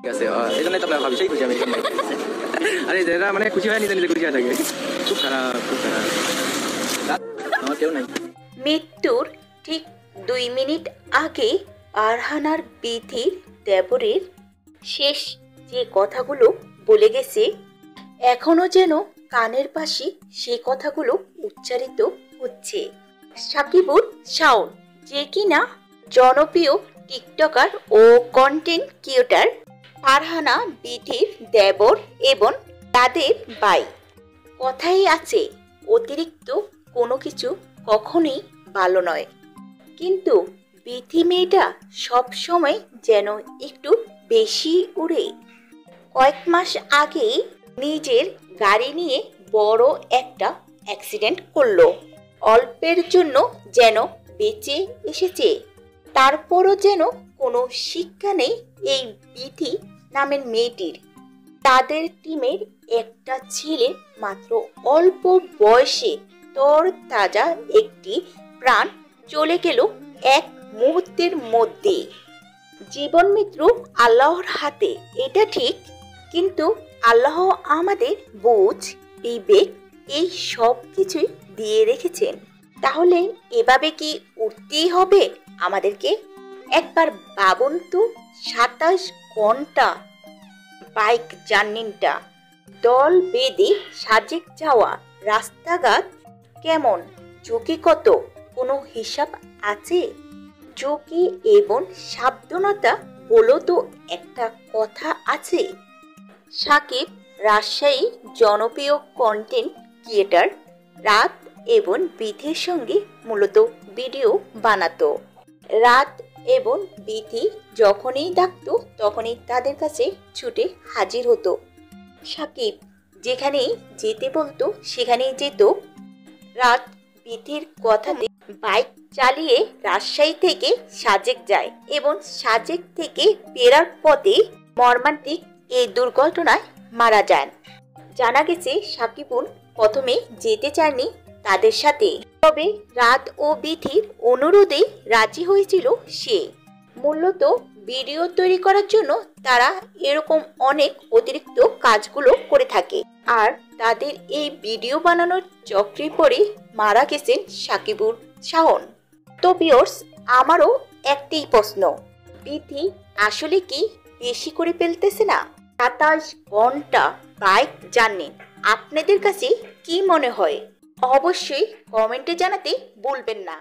ঠিক আছে, এই জন্যই তো আমরা ভাবি সেই খুশি আমি এরকম। আরে যারা মানে খুশি হয় নিজে নিজে খুশি হয়ে থাকে। খুব খারাপ, খুব খারাপ। আমার কেউ নাই। মৃত্যুর ঠিক 2 মিনিট আগে আরহানার বিথির দেবরের শেষ যে কথাগুলো বলে গেছে, এখনো যেন কানের পাশে সেই কথাগুলো উচ্চারিত হচ্ছে। সাকিবুল শাওন, যে কিনা জনপ্রিয় টিকটকার ও কন্টেন্ট ক্রিয়েটর, ফারহানা বিথির দেবর এবং তাদের ভাই। কথাই আছে, অতিরিক্ত কোনো কিছু কখনোই ভালো নয়, কিন্তু বিথি মেয়েটা সব সময় যেন একটু বেশি উড়ে। কয়েক মাস আগেই নিজের গাড়ি নিয়ে বড় একটা অ্যাক্সিডেন্ট করলো। অল্পের জন্য যেন বেঁচে এসেছে, তারপরও যেন কোনো শিক্ষা নেই এই বিথি নামের মেয়েটির। তাদের টিমের একটা ছেলে মাত্র অল্প বয়সে তরতাজা একটি প্রাণ চলে গেল এক মুহূর্তের মধ্যে। জীবন মৃত্যু আল্লাহর হাতে, এটা ঠিক, কিন্তু আল্লাহ আমাদের বুঝ বিবেক এই সব কিছুই দিয়ে রেখেছেন। তাহলে এভাবে কি উঠতেই হবে আমাদেরকে? একবার ভাবুন তো, 27 ঘন্টা বাইক জার্নিটা, দল বেঁধে সাজেক যাওয়া, রাস্তাঘাট কেমন, ঝুঁকি কত, কোনো হিসাব আছে? ঝুঁকি এবং সাবধানতা বলো তো একটা কথা আছে। সাকিব রাজশাহী জনপ্রিয় কন্টেন্ট ক্রিয়েটর, রাত এবং বিথির সঙ্গে মূলত ভিডিও বানাতো। রাত এবং বিথি যখনই ডাকতো তখনই তাদের কাছে ছুটে হাজির হতো। সাকিব যেখানেই যেতে বলতো সেখানেই যেত। রাত বিথির কথাতে বাইক চালিয়ে রাজশাহী থেকে সাজেক যায় এবং সাজেক থেকে ফেরার পথে মর্মান্তিক এই দুর্ঘটনায় মারা যান। জানা গেছে সাকিবুল প্রথমে যেতে চায়নি তাদের সাথে, তবে রাত ও বিথির অনুরোধে রাজি হয়েছিল সে। মূলত ভিডিও তৈরি করার জন্য তারা এরকম অনেক অতিরিক্ত কাজগুলো করে থাকে, আর তাদের এই ভিডিও বানানোর চক্রে পড়ে মারা গেছেন সাকিবুল শাওন। তো ভিউয়ার্স, আমারও একটাই প্রশ্ন, বিথি আসলে কি বেশি করে ফেলতেছে না? 27 ঘন্টা বাইক জার্নি, আপনাদের কাছে কি মনে হয়? অবশ্যই কমেন্টে জানাতে ভুলবেন না।